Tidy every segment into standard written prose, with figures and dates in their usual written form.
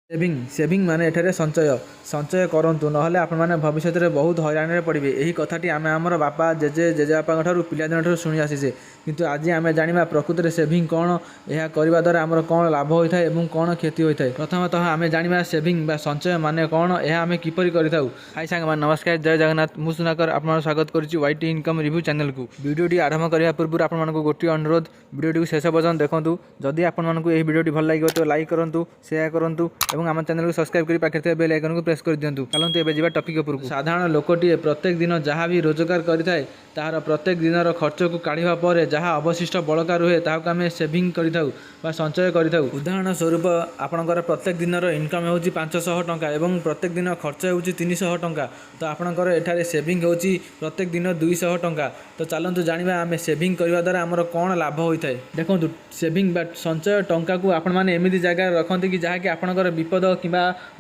Saving माने एठारे संचय करंतु नहले आपण माने भविष्य में बहुत हईराण में पड़े। यही कथाटी आम आमर बापा जेजेबापा पिलादिन ठार शुणी आसीचे किंतु आज आम जाना प्रकृत में सेविंग कौन, यह करने द्वारा आमर कौन लाभ होता है और कौन क्षति होता है। प्रथमतः आम जाना सेविंग बा संचय माने कौन, यह आम किपर करूँ। हाई सांग नमस्कार, जय जगन्नाथ। मु सुनाकर आप स्वागत करुच्ची YT इनकम रिव्यू चैनल को। वीडियोटी आरंभ करने पूर्व आपको गोटे अनुरोध, वीडियोटी शेष पर्यटन देखूँ। जदि आपको यह वीडियोटी भल लगे तो लाइक करूँ, शेयर करूँ और आम चैनल को सब्सक्राइब कर पाखे बेल आइकन को प्रेस कर दिंतु। चलते एवं जावा टॉपिक उपरको। साधारण लोकटी प्रत्येक दिन जहाँ भी रोजगार करें तार प्रत्येक दिन खर्च को काढ़ा पर जहाँ अवशिष्ट बड़का रुहे ताकू आम सेविंग कर संचय कर। उदाहरण स्वरूप आपणकर प्रत्येक दिन इनकम हो 500 टंका और प्रत्येक दिन खर्च हो 300 टंका, तो आपणकर एठारे सेविंग हो प्रत्येक दिन 200 टंका। तो चलतु जाना आम सेविंग करने द्वारा आमर कौन लाभ होता है। देखो सेविंग बा संचय टंका को आपण मैंने एमती जगह रखते कि जहाँकि आपणकर विपद कि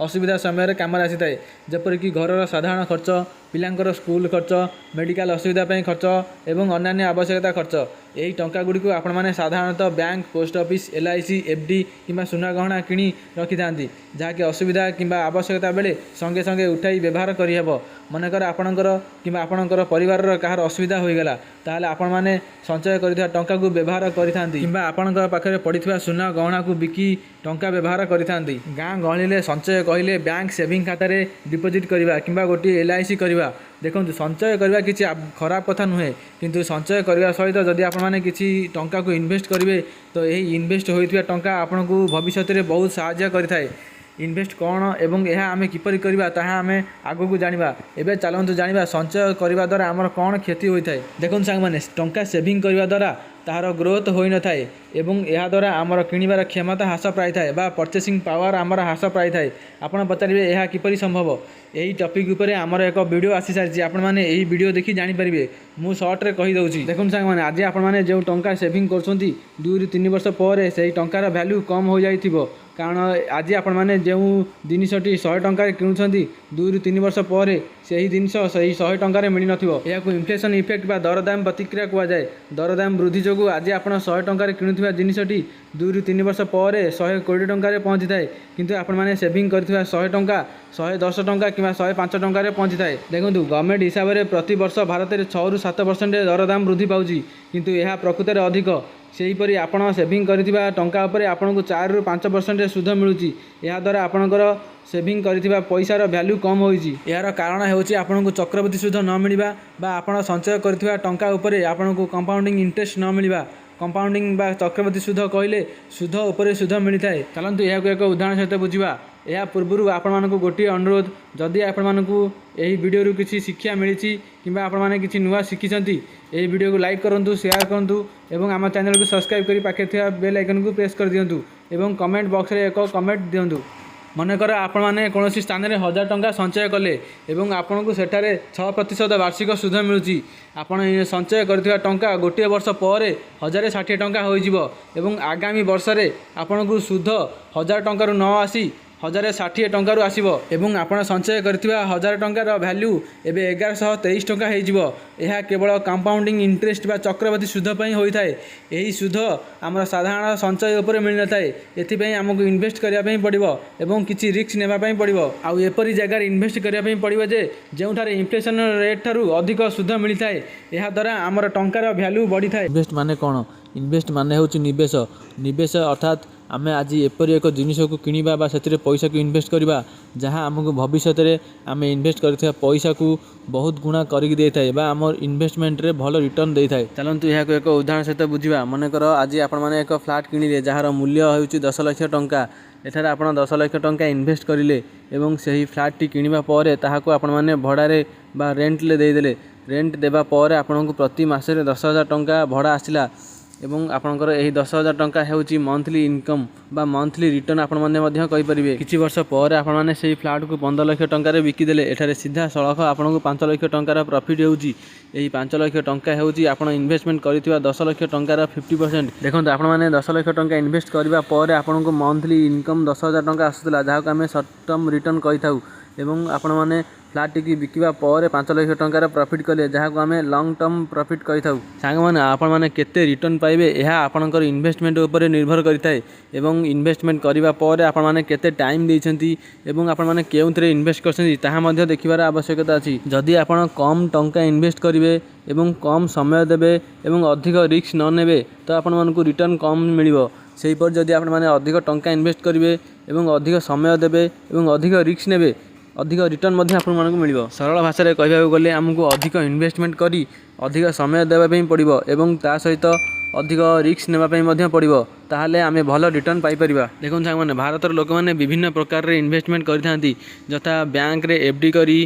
असुविधा समय कम आसी थाए, जपरिक घर साधारण खर्च, पिलांकर स्कूल खर्च, मेडिकल असुविधा खर्च एवं अन्य आवश्यकता खर्च। यही टंका गुड़ी को आपण मैंने साधारणतः bank, post office, LIC, FD कि सुना गहना किणी रखि था, जहाँकि असुविधा कि आवश्यकता बेले संगे संगे उठाई व्यवहार करहब। मनकर आपणकर कि आपणकर परिवार कहार असुविधा होईगला ताहले आपण माने संचय करिथा टंका को व्यवहार करिथांती कि आपणकर पाखरे पड़िथिबा सुना गहना को बिकी टंका व्यवहार करिथांती। गाँ गहलिले संचय कहले बैंक सेविंग खाता रे डिपोजिट करबा किंबा गोटी LIC करबा। देखो संचय करबा किछि खराब कथा नुहे, किंतु संचय करबा सहित जदि आपण माने किछि टंका को इन्वेस्ट करिवे तो यही इन्वेस्ट होइथिबा टंका आपनकु भविष्य रे बहुत सहायता करिथाए। इन्वेस्ट कौन एवं यह आम किपर करवा ताहा आम आगू को जाना। एवं चलतु जाना संचय करने द्वारा आमर कौन क्षति होता है। देखो सांग मैंने टंका सेविंग करने द्वारा तार ग्रोथ हो न थाए एवं यह द्वारा आमर किणवार क्षमता ह्रास पाई थाए बा परचेसिंग पावर आमर ह्रास पाई थाए। आपण पचारे यह किपर संभव। यही टॉपिक उपरे आमर एक वीडियो आसी सारी, आपण मैंने यही वीडियो देखि जानि परिबे। मु शॉर्ट रे कहि दउची। देखुन सांग मैंने आज आपण मैंने जो टंका सेविंग करछंती 2 ରୁ 3 वर्ष पर से टंकार वैल्यू कम हो जाइथिबो। कारण आज आपण मैंने जो जिनसटी 100 टंकार किणुछंती 2 ରୁ 3 वर्ष पर से ही जिनस सही 100 टंकार मिल नथिबो। या को इन्फ्लेशन इफेक्ट बा दरदाम प्रतिक्रिया कुआ जाए। दरदाम वृद्धि जो आज आप 100 टंकार किणुथिबा जिनसटी 2 ରୁ 3 वर्ष पर 120 टंकार पहुँची थाए, किंतु आपण मैंने सेविंग करथिबा 100 टंका 110 टंका कि 105 टंकार पहुँची थाए। देखो गवर्नमेंट हिसाब से प्रति वर्ष भारत में 6 ରୁ 7% दरदाम वृद्धि पाउची, किंतु यह प्रकृत में अधिक। सेहीपरि आपण सेविंग करथिबा टंका उपरे आपनको 4 ରୁ 5% सुध मिलुची। या द्वारा आपणकर सेविंग करथिबा पैसार वैल्यू कम होईची। यार कारण हेउची आपनको चक्रवृद्धि सुध न मिलबा बा आपण संचय करथिबा टंका उपरे आपनको कंपाउंडिंग इंटरेस्ट न मिलबा। कंपाउंडिंग बा चक्रवृद्धि सुध कहले सुध उपरे सुध मिलता है। चलतु यह एक उदाहरण सहित बुझा। या पूर्व आपण मानक गोटे अनुरोध, जदि आपण मानक यही वीडियो किसी शिक्षा मिली कि आपण माने किसी नुआ शिखिंट यही वीडियो को लाइक करूँ, शेयर करूँ और आम चैनल को सब्सक्राइब कर पाखे थिबा बेल आइकन को प्रेस कर दिंतु और कमेंट बॉक्स रे एक कमेंट दिंतु। मनकर आपण मैंने कौन स्थान में 1000 टंका संचय कले और आपन को सेठारे 6% वार्षिक सुध मिलूँ। आपण संचय करथिबा टंका गोटे वर्ष पर 1060 टंका हो आगामी वर्ष में आपन को सुध 1000 टंका न आसी 1060 टंकार आसब और आपड़ संचय करथिबा 1000 टंकार वैल्यू एबे 1123 टंका हो। यह केवल कंपाउंडिंग इंटरेस्ट बा चक्रवृद्धि सुध पई होता है। यही सुध आम साधारण संचय उपर मिल न थाए। एथिपई आमको इन्वेस्ट करने पड़ो और किसी रिस्क नेबापी पड़ो। आउ एपरी जगह इन्वेस्ट करने पड़ो जे जोठार इन्फ्लेशन रेट ठारू अधिक सुध मिलता है। यह द्वारा आमर टंकार वैल्यू बढ़ी थाए। इन्वेस्ट माने कौन? इन्वेस्ट माने होची निवेश। निवेश अर्थात आमे आज एपरी एक जिनिस को किणवा बा से पैसा को इन्वेस्ट करवा जहाँ आमको भविष्य में आम इन्वेस्ट कर पैसा को बहुत गुणा करके दे थाए बा आम इन्वेस्टमेंट रे भल रिटर्न दे थाए। चलतु यह एक उदाहरण सहित बुझा। मनकर आज आपण मैंने एक फ्लाट किणिले जार मूल्य होची 10 लाख टंका। एठारे आपण 10 लाख टंका इन्वेस्ट करिले एवं सही फ्लाट टी किणवा पर ताहाको आपण मैंने भड़ारे बा रेंट ले देदेले। रेंट देबा पर आपनको प्रति मासरे 10,000 टंका भड़ा आसिला एवं आपणकर यही 10,000 टंका हेउची मंथली इनकम बा मंथली रिटर्न आपण माने मध्य कहि परिबे। किछि वर्ष पर आपण माने सेही फ्लैट को 15 लाख टंका रे बिकी देले एठारे सीधा सळख आपनको 5 लाख टंकार प्रॉफिट हेउची। यही 5 लाख टंका हेउची आपण इन्वेस्टमेंट करथिबा 10 लाख टंकार 50%। देखंतु आपण माने 10 लाख टंका इन्वेस्ट करबा पर आपनको मंथली इनकम 10,000 टंका आसुतला, जहाको आमे शॉर्ट टर्म रिटर्न कहि थाउ। ଏବଂ ଆପଣମାନେ ଫ୍ଲାଟ୍ଟିକି ବିକିବା ପରେ 5 ଲକ୍ଷ ଟଙ୍କାର ପ୍ରଫିଟ୍ କଲେ ଯାହାକୁ ଆମେ ଲଙ୍ଗ୍ ଟର୍ମ ପ୍ରଫିଟ୍ କହିଥାଉ। ସାଙ୍ଗମାନେ ଆପଣମାନେ କେତେ ରିଟର୍ନ ପାଇବେ ଏହା ଆପଣଙ୍କର ଇନଭେଷ୍ଟମେଣ୍ଟ ଉପରେ ନିର୍ଭର କରିଥାଏ ଏବଂ ଇନଭେଷ୍ଟମେଣ୍ଟ କରିବା ପରେ ଆପଣମାନେ କେତେ ଟାଇମ୍ ଦେଇଛନ୍ତି ଏବଂ ଆପଣମାନେ କେଉଁଥିରେ ଇନଭେଷ୍ଟ କରିଛନ୍ତି ତାହା ମଧ୍ୟ ଦେଖିବାର ଆବଶ୍ୟକତା ଅଛି। ଯଦି ଆପଣ କମ୍ ଟଙ୍କା ଇନଭେଷ୍ଟ କରିବେ ଏବଂ କମ୍ ସମୟ ଦେବେ ଏବଂ ଅଧିକ ରିସ୍କ ନ ନେବେ ତ ଆପଣମାନଙ୍କୁ ରିଟର୍ନ କମ୍ ମିଳିବ। ସେହିପରି ଯଦି ଆପଣମାନେ ଅଧିକ ଟଙ୍କା ଇନଭେଷ୍ଟ କରିବେ ଏବଂ ଅଧିକ ସମୟ ଦେବେ ଏବଂ ଅଧିକ ରିସ୍କ ନେବେ ଅଧିକ ରିଟର୍ନ ମଧ୍ୟ ଆପଣମାନଙ୍କୁ ମିଳିବ। ସରଳ ଭାଷାରେ କହିବାକୁ ଗଲେ ଆମକୁ ଅଧିକ ଇନଭେଷ୍ଟମେଣ୍ଟ କରି ଅଧିକ ସମୟ ଦେବା ପାଇଁ ପଡ଼ିବ ଏବଂ ତା ସହିତ ଅଧିକ ରିସ୍କ ନେବା ପାଇଁ ମଧ୍ୟ ପଡ଼ିବ, ତାହେଲେ ଆମେ ଭଲ ରିଟର୍ନ ପାଇପାରିବା। ଦେଖନ୍ତୁ ସାଙ୍ଗମାନେ, ଭାରତର ଲୋକମାନେ ବିଭିନ୍ନ ପ୍ରକାରରେ ଇନଭେଷ୍ଟମେଣ୍ଟ କରିଥାନ୍ତି, ଯଥା ବ୍ୟାଙ୍କରେ FD କରି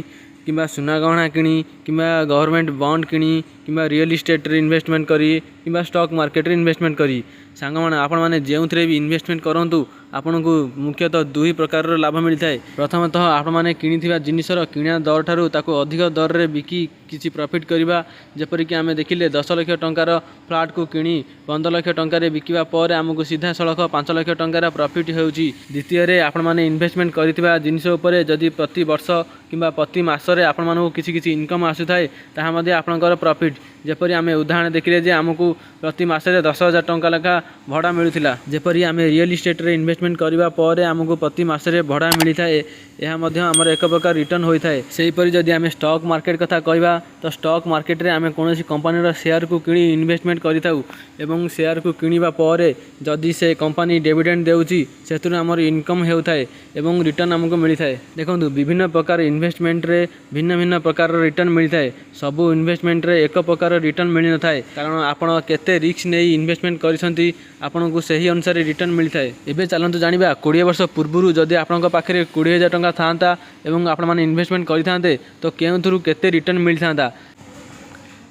କିମ୍ବା ସୁନା ଗହଣା କିଣି କିମ୍ବା ଗଭର୍ଣ୍ଣମେଣ୍ଟ ବଣ୍ଡ କିଣି କିମ୍ବା ରିଅଲ୍ ଇଷ୍ଟେଟ୍ରେ ଇନଭେଷ୍ଟମେଣ୍ଟ କରି କିମ୍ବା ଷ୍ଟକ୍ ମାର୍କେଟରେ ଇନଭେଷ୍ଟମେଣ୍ଟ କରି। ସାଙ୍ଗମାନେ, ଆପଣମାନେ ଯେଉଁଥିରେ ବି ଇନଭେଷ୍ଟମେଣ୍ଟ କରନ୍ତୁ ଆପଣଙ୍କୁ ମୁଖ୍ୟତଃ ଦୁଇ ପ୍ରକାରର ଲାଭ ମିଳିଥାଏ। ପ୍ରଥମତଃ ଆପଣମାନେ କିଣିଥିବା ଜିନିଷର କିଣା ଦରଠାରୁ ତାକୁ ଅଧିକ ଦରରେ ବିକି କିଛି ପ୍ରଫିଟ୍ କରିବା, ଯେପରିକି ଆମେ ଦେଖିଲେ 10 ଲକ୍ଷ ଟଙ୍କାର ଫ୍ଲାଟ୍କୁ କିଣି 15 ଲକ୍ଷ ଟଙ୍କାରେ ବିକିବା ପରେ ଆମକୁ ସିଧାସଳଖ 5 ଲକ୍ଷ ଟଙ୍କାର ପ୍ରଫିଟ୍ ହେଉଛି। ଦ୍ୱିତୀୟରେ ଆପଣମାନେ ଇନଭେଷ୍ଟମେଣ୍ଟ କରିଥିବା ଜିନିଷ ଉପରେ ଯଦି ପ୍ରତି ବର୍ଷ କିମ୍ବା ପ୍ରତି ମାସରେ ଆପଣମାନଙ୍କୁ କିଛି ଇନକମ୍ ଆସୁଥାଏ ତାହା ମଧ୍ୟ ଆପଣଙ୍କର ପ୍ରଫିଟ୍। ଯେପରି ଆମେ ଉଦାହରଣ ଦେଖିଲେ ଯେ ଆମକୁ ପ୍ରତି ମାସରେ 10,000 ଟଙ୍କା ଲେଖା ଭଡ଼ା ମିଳୁଥିଲା। ଯେପରି ଆମେ ରିଅଲ୍ ଇଷ୍ଟେଟ୍ରେ ଇନଭେଷ୍ଟମେଣ୍ଟ କରିବା ପରେ ଆମକୁ ପ୍ରତି ମାସରେ ଭଡ଼ା ମିଳିଥାଏ, ଏହା ମଧ୍ୟ ଆମର ଏକ ପ୍ରକାର ରିଟର୍ନ ହୋଇଥାଏ। ସେହିପରି ଯଦି ଆମେ ଷ୍ଟକ୍ ମାର୍କେଟ କଥା କହିବା ତ ଷ୍ଟକ୍ ମାର୍କେଟରେ ଆମେ କୌଣସି କମ୍ପାନୀର ସେୟାରକୁ କିଣି ଇନଭେଷ୍ଟମେଣ୍ଟ କରିଥାଉ ଏବଂ ସେୟାରକୁ କିଣିବା ପରେ ଯଦି ସେ କମ୍ପାନୀ ଡିଭିଡେଣ୍ଡ ଦେଉଛି ସେଥିରୁ ଆମର ଇନକମ୍ ହେଉଥାଏ ଏବଂ ରିଟର୍ନ ଆମକୁ ମିଳିଥାଏ। ଦେଖନ୍ତୁ, ବିଭିନ୍ନ ପ୍ରକାର ଇନଭେଷ୍ଟମେଣ୍ଟରେ ଭିନ୍ନ ଭିନ୍ନ ପ୍ରକାରର ରିଟର୍ନ ମିଳିଥାଏ। ସବୁ ଇନଭେଷ୍ଟମେଣ୍ଟରେ ଏକ ପ୍ରକାର ରିଟର୍ନ ମିଳିନଥାଏ, କାରଣ ଆପଣ କେତେ ରିସ୍କ ନେଇ ଇନଭେଷ୍ଟମେଣ୍ଟ କରିଛନ୍ତି ଆପଣଙ୍କୁ ସେହି ଅନୁସାରେ ରିଟର୍ନ ମିଳିଥାଏ। ଏବେ ଚାଲନ୍ତୁ ଜାଣିବା 20 ବର୍ଷ ପୂର୍ବରୁ ଯଦି ଆପଣଙ୍କ ପାଖରେ 20,000 ଟଙ୍କା ଥାଆନ୍ତା ଏବଂ ଆପଣମାନେ ଇନଭେଷ୍ଟମେଣ୍ଟ କରିଥାନ୍ତେ ତ କେଉଁଥିରୁ କେତେ ରିଟର୍ନ ମିଳିଥାନ୍ତା।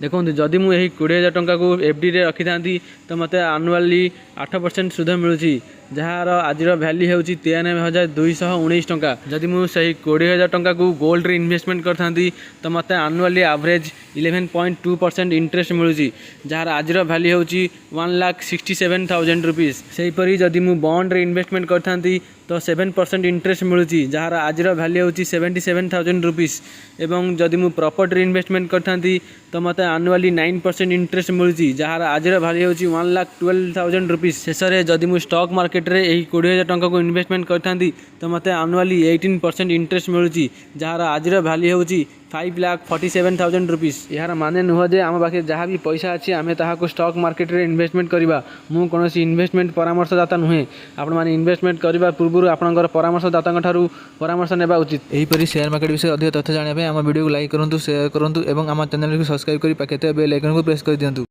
ଦେଖନ୍ତୁ, ଯଦି ମୁଁ ଏହି 20,000 ଟଙ୍କାକୁ FDରେ ରଖିଥାନ୍ତି ତ ମୋତେ ଆନୁଆଲି 8% ସୁଧ ମିଳୁଛି, ଯାହାର ଆଜିର ଭ୍ୟାଲ୍ୟୁ ହେଉଛି 93,219 ଟଙ୍କା। ଯଦି ମୁଁ ସେହି 20,000 ଟଙ୍କାକୁ ଗୋଲ୍ଡରେ ଇନଭେଷ୍ଟମେଣ୍ଟ କରିଥାନ୍ତି ତ ମୋତେ ଆନୁଆଲି ଆଭରେଜ୍ 11.2% ଇଣ୍ଟରେଷ୍ଟ ମିଳୁଛି, ଯାହାର ଆଜିର ଭ୍ୟାଲ୍ୟୁ ହେଉଛି 1,67,000 ରୁପିଜ୍। ସେହିପରି ଯଦି ମୁଁ ବଣ୍ଡରେ ଇନଭେଷ୍ଟମେଣ୍ଟ କରିଥାନ୍ତି ତ 7% ଇଣ୍ଟରେଷ୍ଟ ମିଳୁଛି, ଯାହାର ଆଜିର ଭ୍ୟାଲ୍ୟୁ ହେଉଛି 77,000 ରୁପିଜ୍। ଏବଂ ଯଦି ମୁଁ ପ୍ରପର୍ଟିରେ ଇନଭେଷ୍ଟମେଣ୍ଟ କରିଥାନ୍ତି ତ ମୋତେ ଆନୁଆଲି 9% ଇଣ୍ଟରେଷ୍ଟ ମିଳୁଛି, ଯାହାର ଆଜିର ଭ୍ୟାଲ୍ୟୁ ହେଉଛି 1,12,000 ରୁପିଜ୍। ଶେଷରେ ଯଦି ମୁଁ ଷ୍ଟକ୍ ମାର୍କେଟରେ ଏହି 20,000 ଟଙ୍କାକୁ ଇନଭେଷ୍ଟମେଣ୍ଟ କରିଥାନ୍ତି ତ ମୋତେ ଆନୁଆଲି 18% ଇଣ୍ଟରେଷ୍ଟ ମିଳୁଛି, ଯାହାର ଆଜିର ଭ୍ୟାଲ୍ୟୁ ହେଉଛି 5,47,000 ରୁପିଜ୍। ଏହାର ମାନେ ନୁହଁ ଯେ ଆମ ପାଖରେ ଯାହା ବି ପଇସା ଅଛି ଆମେ ତାହାକୁ ଷ୍ଟକ୍ ମାର୍କେଟରେ ଇନଭେଷ୍ଟମେଣ୍ଟ କରିବା। ମୁଁ କୌଣସି ଇନଭେଷ୍ଟମେଣ୍ଟ ପରାମର୍ଶଦାତା ନୁହେଁ। ଆପଣମାନେ ଇନଭେଷ୍ଟମେଣ୍ଟ କରିବା ପୂର୍ବରୁ ଆପଣଙ୍କର ପରାମର୍ଶଦାତାଙ୍କ ଠାରୁ ପରାମର୍ଶ ନେବା ଉଚିତ। ଏହିପରି ସେୟାର ମାର୍କେଟ ବିଷୟରେ ଅଧିକ ତଥ୍ୟ ଜାଣିବା ପାଇଁ ଆମ ଭିଡ଼ିଓକୁ ଲାଇକ୍ କରନ୍ତୁ, ସେୟାର କରନ୍ତୁ ଏବଂ ଆମ ଚ୍ୟାନେଲକୁ ସବସ୍କ୍ରାଇବ୍ କରି ପାଖରେ ଥିବା ବେଲ୍ ଆଇକନକୁ ପ୍ରେସ୍ କରିଦିଅନ୍ତୁ।